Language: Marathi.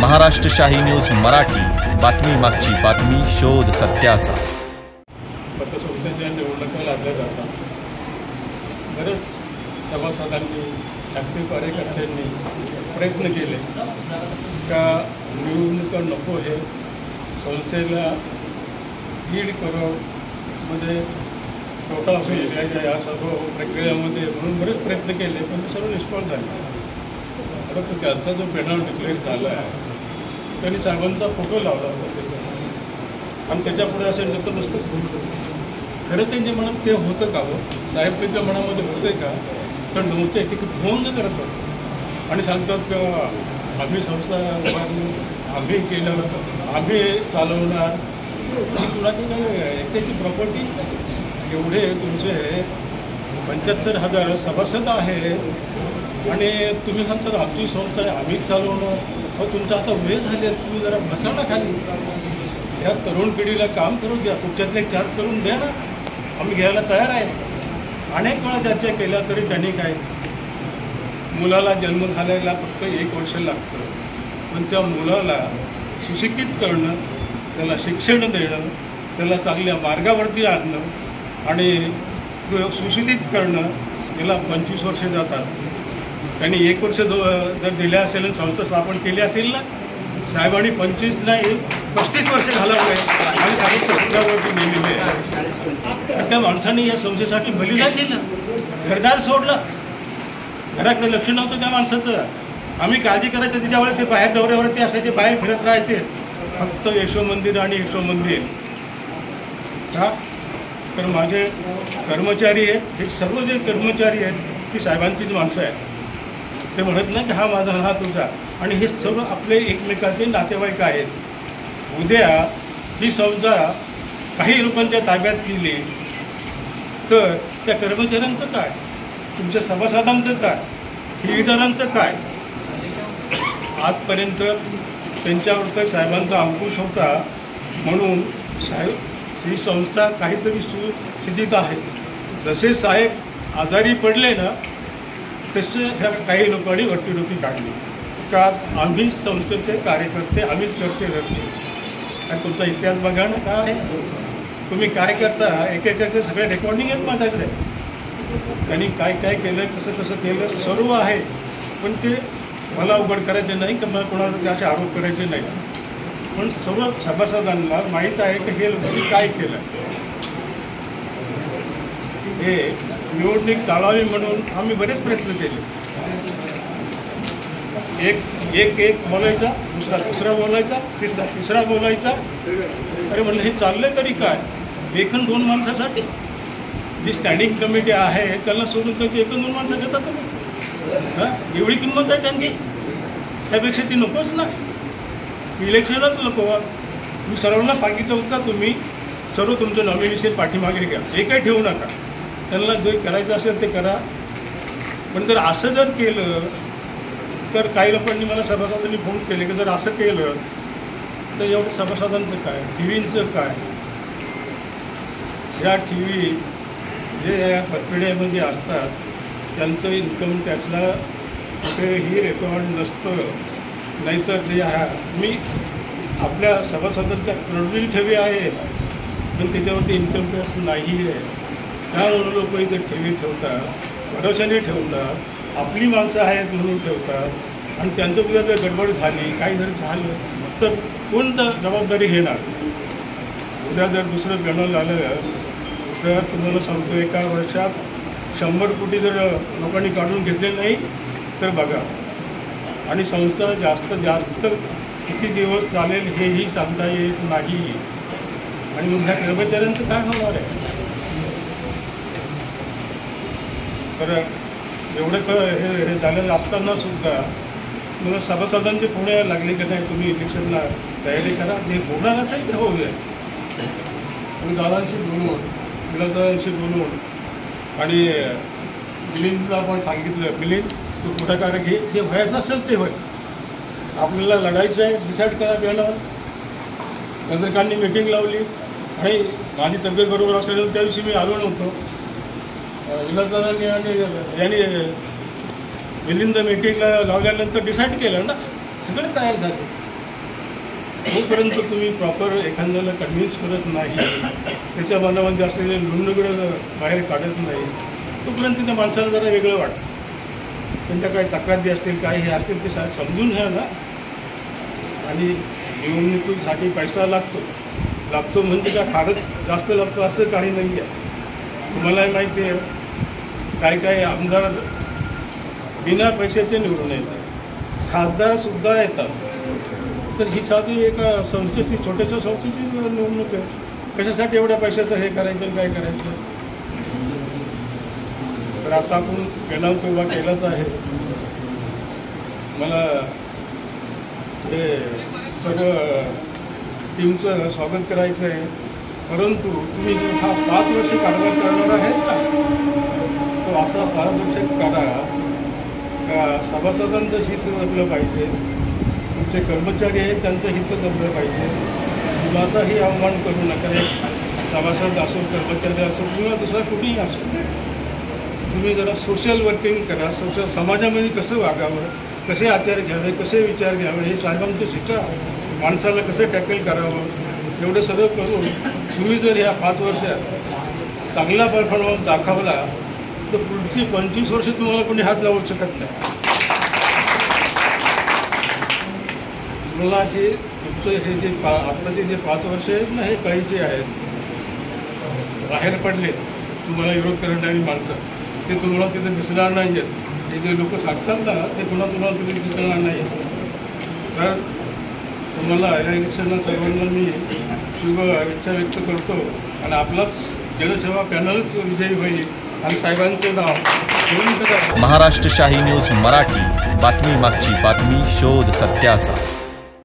महाराष्ट्र शाही न्यूज मराठी, बातमी मागची बातमी, शोध सत्याचा। पतसंस्थेच्या निवडणुका लागल्या जातात। बरेच सभासदांनी, ॲक्टिव्ह कार्यकर्त्यांनी प्रयत्न केले का निवडणुका नको, हे संस्थेला लीड करून म्हणजे तोटा होईल या सर्व प्रक्रियेमध्ये, म्हणून बरेच प्रयत्न केले, पण ते सर्व निष्फळ झाले। आता त्यांचा जो पॅनल डिक्लेअर झाला आहे त्यांनी साहेबांचा फोटो लावला होता आणि त्याच्यापुढे असेल तर नसतं। खरंच त्यांच्या मनात ते होतं का? साहेब त्यांच्या मनामध्ये होते का? तर नव्हते, की फोन जे करत होते आणि सांगतात का आम्ही संस्था उभारली, आम्ही केलं, आम्ही चालवणार। कुणाची काय एकट्याची प्रॉपर्टी? एवढे तुमचे 75,000 सभासद आहे आणि तुम्ही म्हणतात आमची संस्था आहे, आम्हीच चालवणार। तुमचं आता वेळ झाले, तुम्ही जरा बसा ना खाली, या तरुण पिढीला काम करू द्या, कुठच्यातले 4 करून द्या ना, आम्ही घ्यायला तयार आहे। अनेक वेळा चर्चा केल्या तरी त्यांनी काय, मुलाला जन्म घालायला फक्त 1 वर्ष लागतं, पण त्या मुलाला सुशिक्षित करणं, त्याला शिक्षण देणं, त्याला चांगल्या मार्गावरती आणणं आणि सुशिक्षित करणं याला 25 वर्ष जातात। त्यांनी 1 वर्ष जर दिले असेल आणि संस्था स्थापन केली असेल ना, साहेबांनी 25 नाही 35 वर्ष घालवले आणि काही संस्थावरती नेलेले आहे। त्या माणसाने या संस्थेसाठी बलिदान दिलं, घरदार सोडलं, घराकडे लक्ष नव्हतं त्या माणसाचं। आम्ही काळजी करायचं त्याच्यावेळेस ते बाहेर दौऱ्यावरती असायचे, बाहेर फिरत राहायचे, फक्त यशो मंदिर आणि यशो मंदिर का? तर माझे कर्मचारी आहेत, हे सर्व जे कर्मचारी आहेत ती साहेबांचीच माणसं आहेत। ते म्हणत नाही की हा माझा हा तुझा, आणि हे सर्व आपले एकमेकाचे नातेवाईक आहेत। उद्या ही संस्था काही लोकांच्या ताब्यात गेली तर त्या कर्मचाऱ्यांचं काय, तुमच्या सभासदांचं काय, ठेवीदारांचं काय? आजपर्यंत त्यांच्यावर साहेबांचा अंकुश होता, म्हणून साहेब ही संस्था काहीतरी सुस्थितीत आहे। जसे साहेब आजारी पडले ना, तसे ह्या काही लोकांनी वरती काढली का आम्ही संस्थेचे कार्यकर्ते, आम्हीच करते आणि तुमचा इतिहास बघा ना काय आहे, तुम्ही काय करता, एकेकाचे सगळे रेकॉर्डिंग आहेत माझ्याकडे। त्यांनी काय काय केलं, कसं कसं केलं सर्व आहे, पण ते मला उघड करायचे नाही की मला कोणाला त्याचे आरोप करायचे नाही, पण सर्व सभासदांना माहीत आहे की हे लोकांनी काय केलं। हे निवडणूक टाळावी म्हणून आम्ही बरेच प्रयत्न केले। एक बोलायचा, दुसरा बोलायचा, तिसरा बोलायचा। अरे म्हणलं हे चाललं तरी काय, 1-2 माणसासाठी? जी स्टँडिंग कमिटी आहे त्यांना सोडून त्यांची 1-2 माणसं घेतात तुम्ही? हां, एवढी किंमत आहे त्यांची, त्यापेक्षा ती नकोच ना, इलेक्शनच नको। तुम्ही सर्वांना सांगितलं होतं, तुम्ही सर्व तुमचं नॉमिनेशन पाठीमागे घ्या, एकही ठेवू नका, त्यांना जे करायचं असेल ते करा। पण जर असं जर केलं तर काही लोकांनी मला सभासदांनी फोन केले की जर असं केलं तर एवढं सभासदांचं काय, टीव्हींचं काय? ह्या टीव्ही जे या पत्रिकेमध्ये असतात त्यांचं इन्कम टॅक्सला कुठेही रेकॉर्ड नसतं, नाहीतर ते मी आपल्या सभासदांच्या कडवील ठेवी आहेत पण त्याच्यावरती इन्कम टॅक्स नाही आहे। त्यामुळे लोक इथे ठेवी ठेवतात, भरोशाने ठेवतात, आपली माणसं आहेत म्हणून ठेवतात, आणि त्यांचं उद्या जर गडबड झाली, काही जर झालं तर कोण जबाबदारी घेणार? उद्या जर दुसरं पॅनल आलं तर तुम्हाला सांगतो, एका वर्षात 100 कोटी जर लोकांनी काढून घेतले नाही तर बघा, आणि संस्था जास्त किती दिवस चालेल हेही सांगता येत नाही, आणि मग ह्या कर्मचाऱ्यांचं काय होणार आहे? तर एवढं हे झालं असताना सुद्धा मला सभासदांचे पुणे लागले की नाही तुम्ही इलेक्शनला तयारी करा, जे होणार नाही ते होऊ द्या। आणि दादांशी बोलून, विलासदादांशी बोलून आणि मिलिंदला आपण सांगितलं, मिलिंद तू पुढाकार घे, जे व्हायचं असेल ते होय, आपल्याला लढायचं आहे, डिसाईड करा पॅनल। चंद्रकांतनी मीटिंग लावली आणि माझी तब्येत बरोबर असल्यानं त्या दिवशी मी आलो नव्हतो। विलासदादांनी आणि यांनी मिलिंद मीटिंगला लावल्यानंतर डिसाईड केलं ना, सगळे तयार झाले। जोपर्यंत तुम्ही प्रॉपर एखाद्याला कन्व्हिन्स करत नाही, त्याच्या मनामध्ये असलेले लुंडगडं बाहेर काढत नाही, तोपर्यंत त्या माणसाला जरा वेगळं वाटतं. त्यांच्या काही तक्रारी असतील, काही हे असतील, ते समजून घ्या ना. आणि निवडणुकीसाठी पैसा लागतो म्हणजे काय फारच जास्त लागतो असं काही नाही आहे. तुम्हालाही माहिती आहे, काही आमदार बिना पैशाचे निवडून येतात, खासदारसुद्धा येतात. तर ही साधी एका संस्थेची, छोट्याशा संस्थेची निवडणूक आहे. कशासाठी एवढ्या पैशाचं हे करायचं, काय करायचं? तर आता आपण केला तेव्हा केलाच आहे. मला हे सर्व टीमचं स्वागत करायचं आहे. परंतु तुम्ही जो हा 5 वर्ष कारभार करणार आहेत ना, तो असा पारदर्शक करा का सभासदांचं हित जपलं पाहिजे, तुमचे कर्मचारी आहेत त्यांचं हित जपलं पाहिजे. कुणाचाही अवमान करू नका. सभासद असो, कर्मचारी असो किंवा दुसरा कुठेही असो, तुम्ही जरा सोशल वर्किंग करा. सोशल समाजामध्ये कसं वागावं, कसे आचार घ्यावे, कसे विचार घ्यावे, हे साहेबांचं शिका. माणसाला कसं टॅकल करावं, एवढं सर्व करून तुम्ही जर ह्या 5 वर्षात चांगला परफॉर्मन्स दाखवला तर पुढची 25 वर्ष तुम्हाला कोणी हात लावू शकत नाही. तुम्हाला जे तुमचं हे जे आत्ताचे जे 5 वर्ष आहेत ना, हे काहीचे आहेत. बाहेर पडले तुम्हाला विरोध करणारी माणसं, ते तुम्हाला तिथे दिसणार नाही आहेत. हे जे लोक सांगतात ना, ते तुम्हाला तिथे दिसणार नाही. तर तुम्हाला या इलेक्शनला सर्वांना मी शुभ इच्छा व्यक्त करतो. आणि आपलाच जनसेवा पॅनलच विजयी होईल आणि साहेबांचं नाव महाराष्ट्र शाही न्यूज मराठी, बातमी मागची बातमी, शोध सत्याचा.